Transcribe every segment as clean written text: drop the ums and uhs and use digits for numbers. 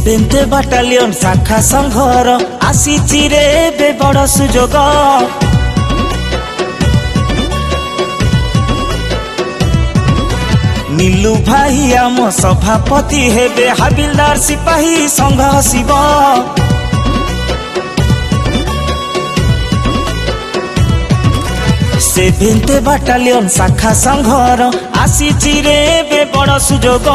Seventh battalion शाखा संघर आसीची रे बे बड़ सुजोग नीलू भाई आम सभापति हेबे हाबिलदार सिपाही संघ शिव सेभेन्थ बाटालियन शाखा संघर आसीची रे बे बड़ सुजोग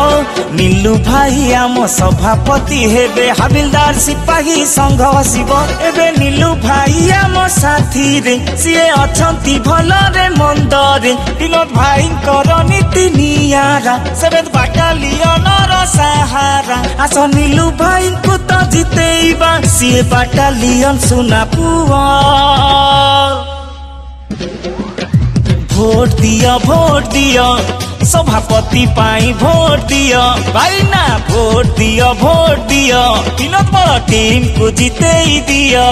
नीलू भाई आम सभापति हेबे हाबिलदार सिपाही संघ शिव एबे नीलू भाई आम साथी रे सीए अछंती भलरे मंदरे विनोद भाई नीति नियारा सेभेन्थ बाटालियन र सहारा आस नीलू भाई को तो जितेइबा सीए बाटालियन सुना पुआ भोट दिया सभापति पाई भोट दिया भाई ना भोट दिया विनोद बड़ टीम को जीते ही दिया।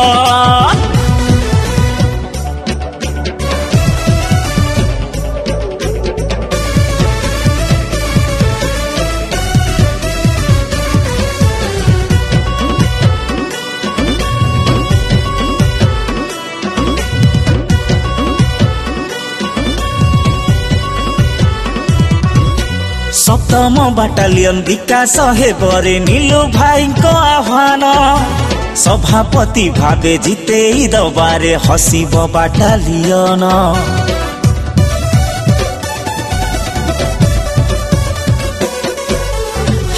सप्तम बाटालियन विकास हेबरे नीलू भाई को आह्वान सभापति भावे जीते दबारे हसीब बाटालियन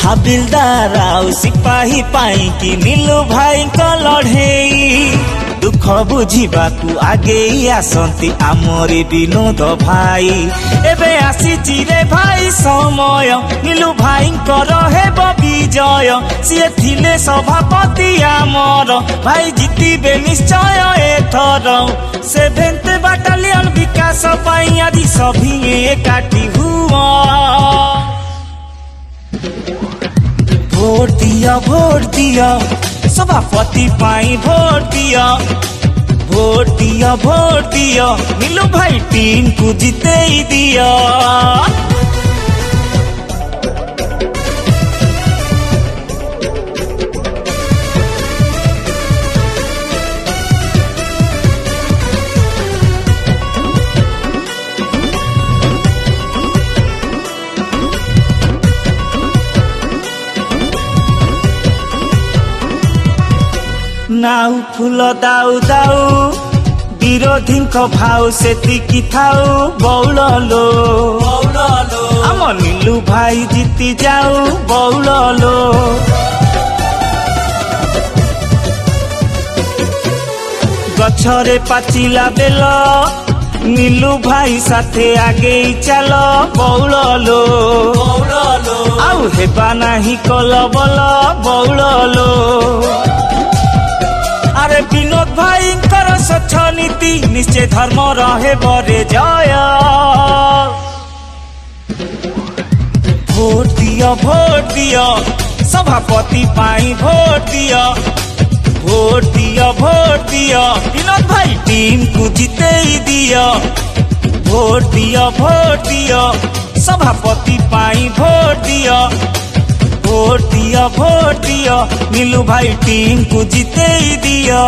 हाबिलदार आउ सिपाही पाई कि नीलू भाई को लड़ेई दुख बुझिबाकू आगे आसंती आमरे विनोद भाई एबे आसीची रे भाई समय नीलू भाई हेब विजय सीए थिले सभापति आमर भाई जीतिबे निश्चय एथर सेभेन्थ बाटालियन विकास पाई आदि सभी एकाठी हुआ भोट दिया सभापति पाई भोट दिया नीलू भाई टीम को जीते ही दिया। नाउ फूल दाऊ दाऊ विरोधी भाव सेतिकी थाऊ बौलो आम नीलू भाई जीति जाऊ बौलो गछरे पाचिला बेल नीलू भाई साथे आगे चल बौलो आउ हेबा नाही कल बल बौलो अरे विनोद भाई स्वच्छ नीति निश्चय धर्म रहे बरे जय भोट दिया सभापति पाई भोट दिया विनोद भाई टीम को जीते ही दिया भोट दिया सभापति पाई भोट दिया नीलू भाई टीम को जीते ही दिया।